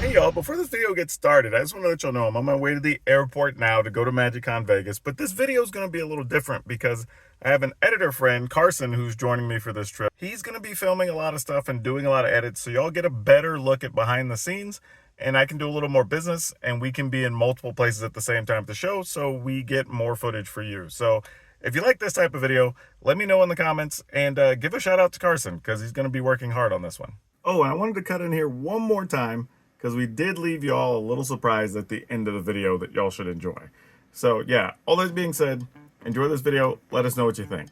Hey y'all, before this video gets started, I just want to let y'all know I'm on my way to the airport now to go to MagicCon Vegas, but this video is going to be a little different because I have an editor friend, Carson, who's joining me for this trip. He's going to be filming a lot of stuff and doing a lot of edits, so y'all get a better look at behind the scenes, and I can do a little more business, and we can be in multiple places at the same time at the show, so we get more footage for you. So if you like this type of video, let me know in the comments, and give a shout out to Carson, because he's going to be working hard on this one. Oh, and I wanted to cut in here one more time because we did leave y'all a little surprise at the end of the video that y'all should enjoy. So yeah, all that being said, enjoy this video. Let us know what you think.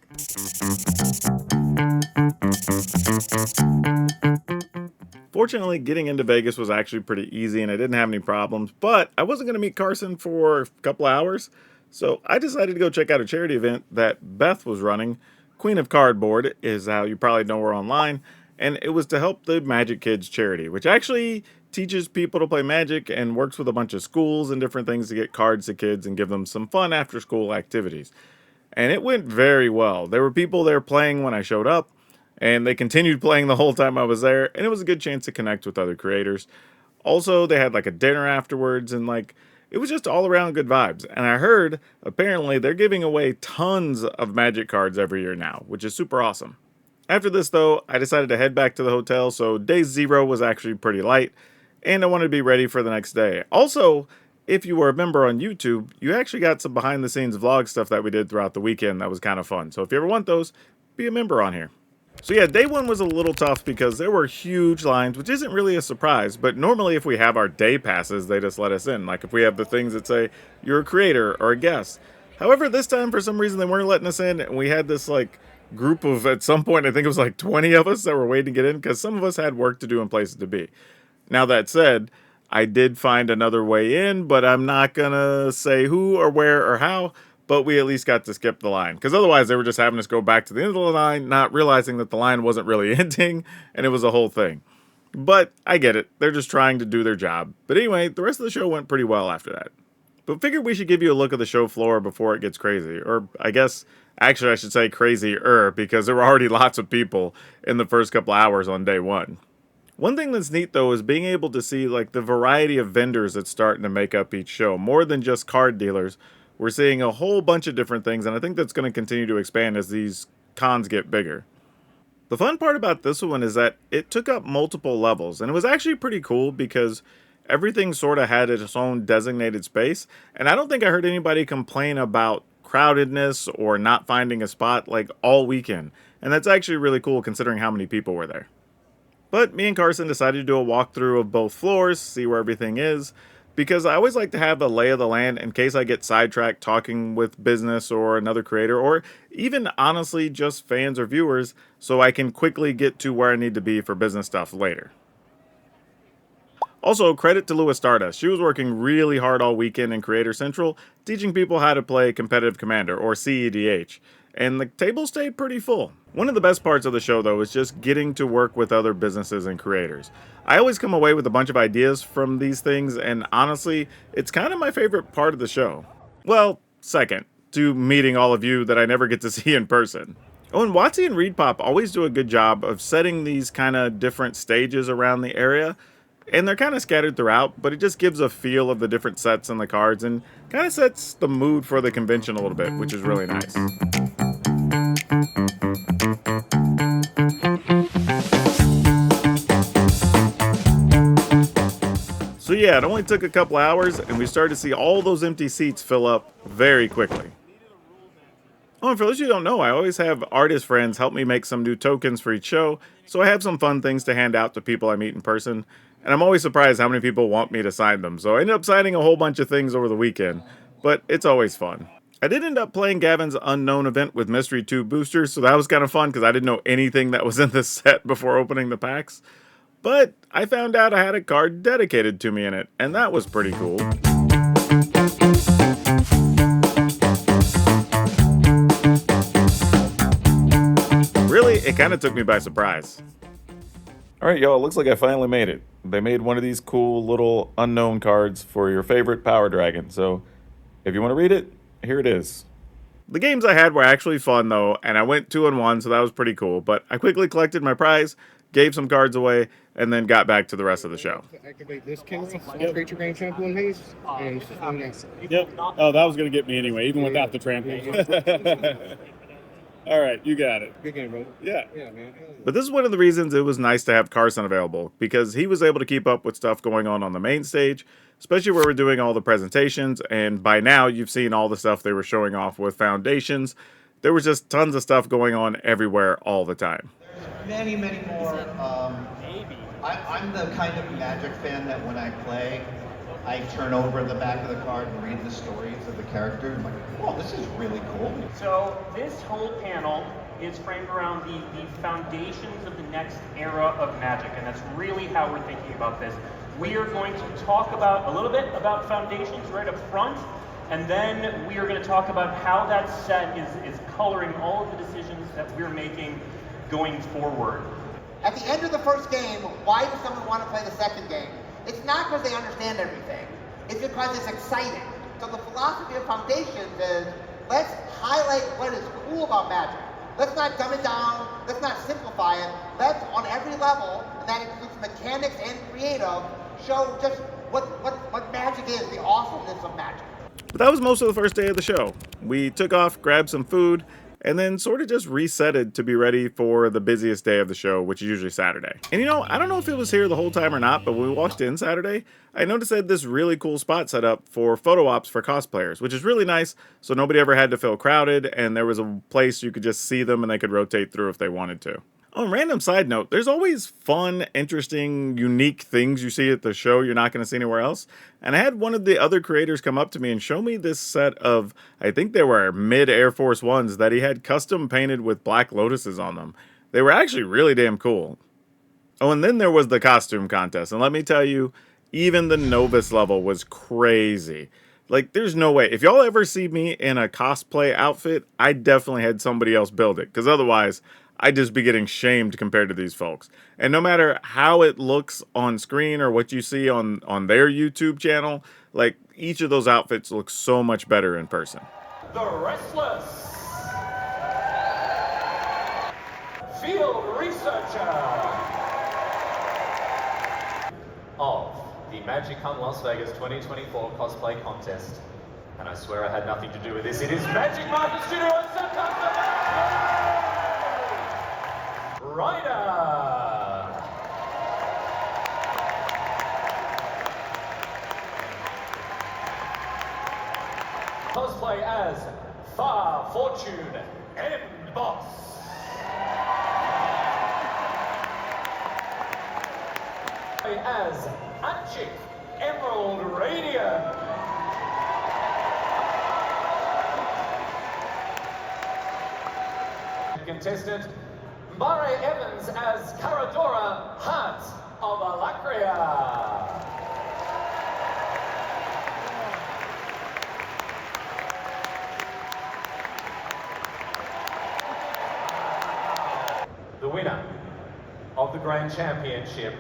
Fortunately, getting into Vegas was actually pretty easy and I didn't have any problems, but I wasn't going to meet Carson for a couple of hours. So I decided to go check out a charity event that Beth was running. Queen of Cardboard is how you probably know her online. And it was to help the Magic Kids charity, which actually teaches people to play Magic and works with a bunch of schools and different things to get cards to kids and give them some fun after school activities. And it went very well. There were people there playing when I showed up, and they continued playing the whole time I was there, and it was a good chance to connect with other creators. Also, they had like a dinner afterwards, and it was just all around good vibes. And I heard apparently they're giving away tons of Magic cards every year now, which is super awesome. After this, though, I decided to head back to the hotel, so day 0 was actually pretty light, and I wanted to be ready for the next day. Also, if you were a member on YouTube, you actually got some behind-the-scenes vlog stuff that we did throughout the weekend that was kind of fun. So if you ever want those, be a member on here. So yeah, day 1 was a little tough because there were huge lines, which isn't really a surprise, but normally if we have our day passes, they just let us in. Like if we have the things that say, you're a creator or a guest. However, this time, for some reason, they weren't letting us in, and we had this, group of, at some point, I think it was like 20 of us that were waiting to get in because some of us had work to do and places to be. Now that said, I did find another way in, but I'm not gonna say who or where or how, but we at least got to skip the line because otherwise they were just having us go back to the end of the line, not realizing that the line wasn't really ending and it was a whole thing. But I get it, they're just trying to do their job. But anyway, the rest of the show went pretty well after that. But figured we should give you a look at the show floor before it gets crazy. Or I guess, actually I should say crazier, because there were already lots of people in the first couple hours on day 1. One thing that's neat though is being able to see the variety of vendors that's starting to make up each show. More than just card dealers, we're seeing a whole bunch of different things, and I think that's going to continue to expand as these cons get bigger. The fun part about this one is that it took up multiple levels, and it was actually pretty cool because everything sort of had its own designated space, and I don't think I heard anybody complain about crowdedness or not finding a spot all weekend, and that's actually really cool considering how many people were there. But me and Carson decided to do a walkthrough of both floors, see where everything is, because I always like to have a lay of the land in case I get sidetracked talking with business or another creator, or even honestly just fans or viewers, so I can quickly get to where I need to be for business stuff later. Also, credit to Lewis Stardust. She was working really hard all weekend in Creator Central, teaching people how to play Competitive Commander, or CEDH, and the table stayed pretty full. One of the best parts of the show, though, is just getting to work with other businesses and creators. I always come away with a bunch of ideas from these things, and honestly, it's kind of my favorite part of the show. Well, second, to meeting all of you that I never get to see in person. Oh, and Watsy and ReedPop always do a good job of setting these kind of different stages around the area, and they're kind of scattered throughout, but it just gives a feel of the different sets and the cards and kind of sets the mood for the convention a little bit, which is really nice. So yeah, it only took a couple hours, and we started to see all those empty seats fill up very quickly. Oh, and for those of you who don't know, I always have artist friends help me make some new tokens for each show, so I have some fun things to hand out to people I meet in person, and I'm always surprised how many people want me to sign them, so I ended up signing a whole bunch of things over the weekend, but it's always fun. I did end up playing Gavin's Unknown event with Mystery 2 boosters, so that was kind of fun because I didn't know anything that was in this set before opening the packs, but I found out I had a card dedicated to me in it, and that was pretty cool. Really, it kind of took me by surprise. Alright y'all, looks like I finally made it. They made one of these cool little unknown cards for your favorite PowrDragn, so if you want to read it, here it is. The games I had were actually fun though, and I went 2-1, so that was pretty cool, but I quickly collected my prize, gave some cards away, and then got back to the rest of the show. Activate this kennel, create your game trampoline haste, and Yep. Oh, that was going to get me anyway, even without the trampoline. All right, you got it. Good game, bro. Yeah. Yeah, man. But this is one of the reasons it was nice to have Carson available, because he was able to keep up with stuff going on the main stage, especially where we're doing all the presentations. And by now, you've seen all the stuff they were showing off with Foundations. There was just tons of stuff going on everywhere all the time. Many more. I'm the kind of Magic fan that when I play, I turn over the back of the card and read the stories of the characters. I'm like, oh, this is really cool. So this whole panel is framed around the foundations of the next era of Magic, and that's really how we're thinking about this. We are going to talk about a little bit about Foundations right up front, and then we are going to talk about how that set is coloring all of the decisions that we're making going forward. At the end of the first game, why does someone want to play the second game? It's not because they understand everything. It's because it's exciting. So the philosophy of Foundations is, let's highlight what is cool about Magic. Let's not dumb it down. Let's not simplify it. Let's, on every level, and that includes mechanics and creative, show just what Magic is, the awesomeness of Magic. But that was most of the first day of the show. We took off, grabbed some food, and then sort of just resetted to be ready for the busiest day of the show, which is usually Saturday. And you know, I don't know if it was here the whole time or not, but when we walked in Saturday, I noticed they had this really cool spot set up for photo ops for cosplayers, which is really nice, so nobody ever had to feel crowded, and there was a place you could just see them and they could rotate through if they wanted to. On a random side note, there's always fun, interesting, unique things you see at the show you're not going to see anywhere else. And I had one of the other creators come up to me and show me this set of, I think they were mid-Air Force Ones that he had custom painted with black lotuses on them. They were actually really damn cool. Oh, and then there was the costume contest. And let me tell you, even the novice level was crazy. Like, there's no way. If y'all ever see me in a cosplay outfit, I definitely had somebody else build it. Because otherwise, I'd just be getting shamed compared to these folks. And no matter how it looks on screen or what you see on their YouTube channel, like, each of those outfits looks so much better in person. The Restless Field Researcher of the MagicCon Las Vegas 2024 cosplay contest. And I swear I had nothing to do with this. It is Magic Market Studios Ryder. Cosplay as Far Fortune End Boss. As Anchik Emerald Radiant. Contestant Mare Evans as Caradora, Heart of Alacria. The winner of the Grand Championship,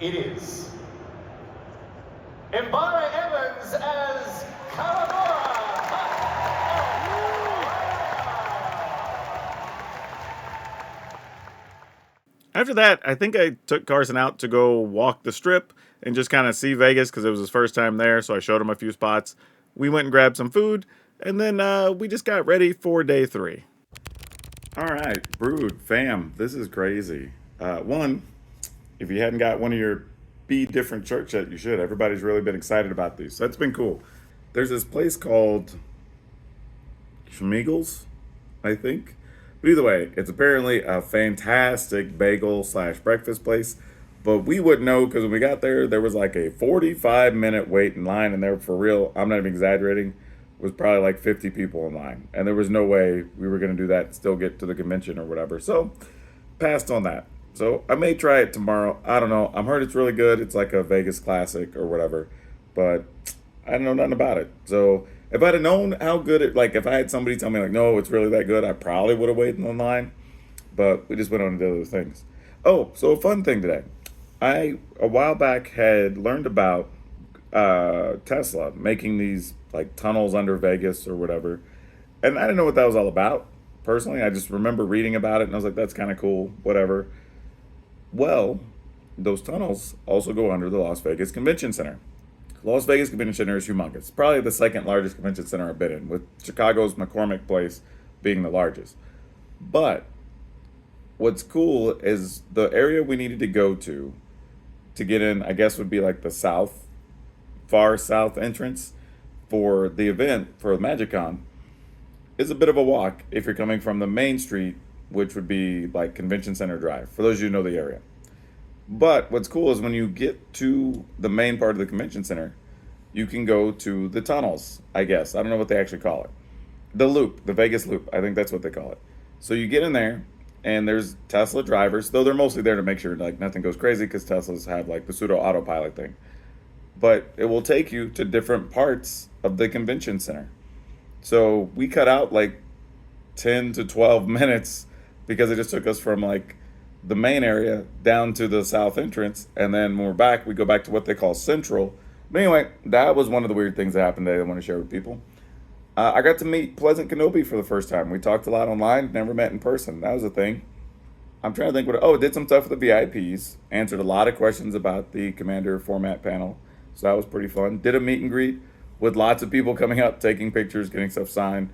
it is Mbare Evans as Caradora. After that, I think I took Carson out to go walk the strip and just kind of see Vegas because it was his first time there, so I showed him a few spots. We went and grabbed some food, and then we just got ready for day 3. All right, Brood, fam, this is crazy. One, if you hadn't got one of your Be Different shirts yet, you should. Everybody's really been excited about these, so that's been cool. There's this place called Schmiegel's, I think. But either way, it's apparently a fantastic bagel / breakfast place. But we wouldn't know because when we got there, there was like a 45-minute wait in line. And there, for real, I'm not even exaggerating, was probably like 50 people in line. And there was no way we were going to do that and still get to the convention or whatever. So, passed on that. So, I may try it tomorrow. I don't know. I've heard it's really good. It's like a Vegas classic or whatever. But I don't know nothing about it. So, if I'd have known how good it, like if I had somebody tell me like, no, it's really that good, I probably would have waited in line. But we just went on to do other things. Oh, so a fun thing today. I, a while back, had learned about Tesla making these like tunnels under Vegas or whatever. And I didn't know what that was all about. Personally, I just remember reading about it and I was like, that's kind of cool, whatever. Well, those tunnels also go under the Las Vegas Convention Center. Las Vegas Convention Center is humongous. Probably the second largest convention center I've been in, with Chicago's McCormick Place being the largest. But what's cool is the area we needed to go to get in, I guess would be like the far south entrance for the event for MagicCon, is a bit of a walk if you're coming from the main street, which would be like Convention Center Drive, for those of you who know the area. But what's cool is when you get to the main part of the convention center, you can go to the tunnels, I guess. I don't know what they actually call it. The loop, the Vegas loop, I think that's what they call it. So you get in there, and there's Tesla drivers, though they're mostly there to make sure like nothing goes crazy because Teslas have like the pseudo autopilot thing. But it will take you to different parts of the convention center. So we cut out like 10 to 12 minutes because it just took us from like the main area down to the south entrance, and then when we're back, we go back to what they call Central. But anyway, that was one of the weird things that happened today I want to share with people. I got to meet Pleasant Kenobi for the first time. We talked a lot online, never met in person. That was a thing. I'm trying to think did some stuff with the VIPs, answered a lot of questions about the Commander format panel. So that was pretty fun. Did a meet and greet with lots of people coming up, taking pictures, getting stuff signed.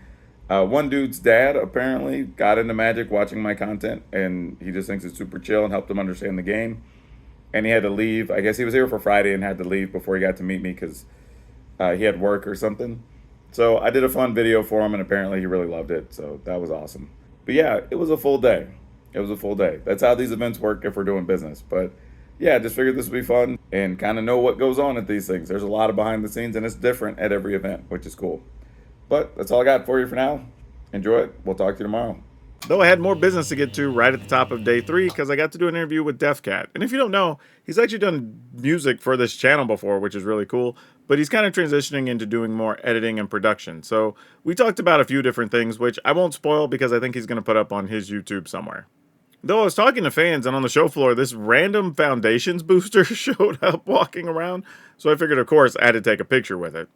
One dude's dad apparently got into Magic watching my content, and he just thinks it's super chill and helped him understand the game. And he had to leave. I guess he was here for Friday and had to leave before he got to meet me because he had work or something. So I did a fun video for him, and apparently he really loved it. So that was awesome. But yeah, it was a full day. It was a full day. That's how these events work if we're doing business. But yeah, just figured this would be fun and kind of know what goes on at these things. There's a lot of behind the scenes, and it's different at every event, which is cool. But that's all I got for you for now. Enjoy it. We'll talk to you tomorrow. Though I had more business to get to right at the top of day 3 because I got to do an interview with DefCat. And if you don't know, he's actually done music for this channel before, which is really cool. But he's kind of transitioning into doing more editing and production. So we talked about a few different things, which I won't spoil because I think he's going to put up on his YouTube somewhere. Though I was talking to fans, and on the show floor, this random Foundations booster showed up walking around. So I figured, of course, I had to take a picture with it.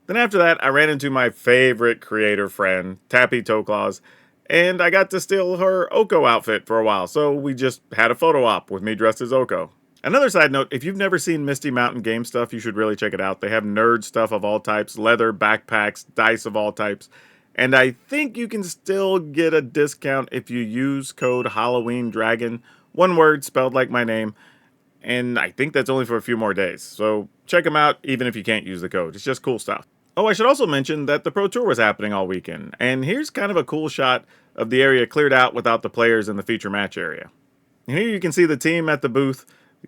Then after that, I ran into my favorite creator friend, Tappy Toeclaws, and I got to steal her Oko outfit for a while, so we just had a photo op with me dressed as Oko. Another side note, if you've never seen Misty Mountain game stuff, you should really check it out. They have nerd stuff of all types, leather, backpacks, dice of all types, and I think you can still get a discount if you use code HalloweenDragon, one word spelled like my name, and I think that's only for a few more days. So check them out even if you can't use the code. It's just cool stuff. Oh, I should also mention that the Pro Tour was happening all weekend, and here's kind of a cool shot of the area cleared out without the players in the feature match area. And here you can see the team at the booth,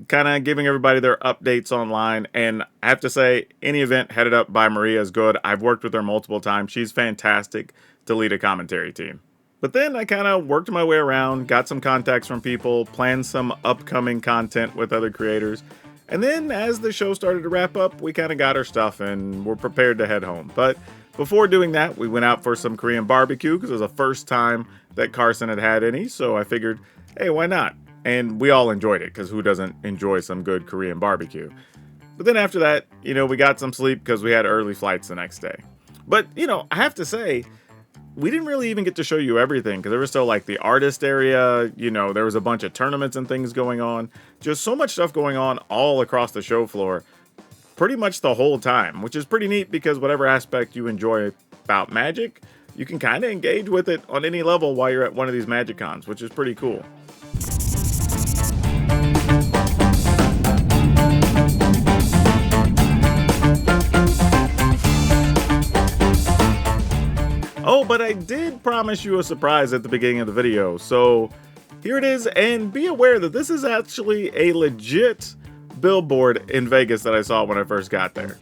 kind of giving everybody their updates online, and I have to say, any event headed up by Maria is good. I've worked with her multiple times. She's fantastic to lead a commentary team. But then I kind of worked my way around, got some contacts from people, planned some upcoming content with other creators, and then as the show started to wrap up, we kind of got our stuff and were prepared to head home. But before doing that, we went out for some Korean barbecue because it was the first time that Carson had had any, so I figured, hey, why not? And we all enjoyed it because who doesn't enjoy some good Korean barbecue? But then after that, we got some sleep because we had early flights the next day. But, I have to say, we didn't really even get to show you everything because there was still like the artist area, there was a bunch of tournaments and things going on. Just so much stuff going on all across the show floor pretty much the whole time, which is pretty neat because whatever aspect you enjoy about Magic, you can kind of engage with it on any level while you're at one of these MagicCons, which is pretty cool. Oh, but I did promise you a surprise at the beginning of the video, so here it is, and be aware that this is actually a legit billboard in Vegas that I saw when I first got there.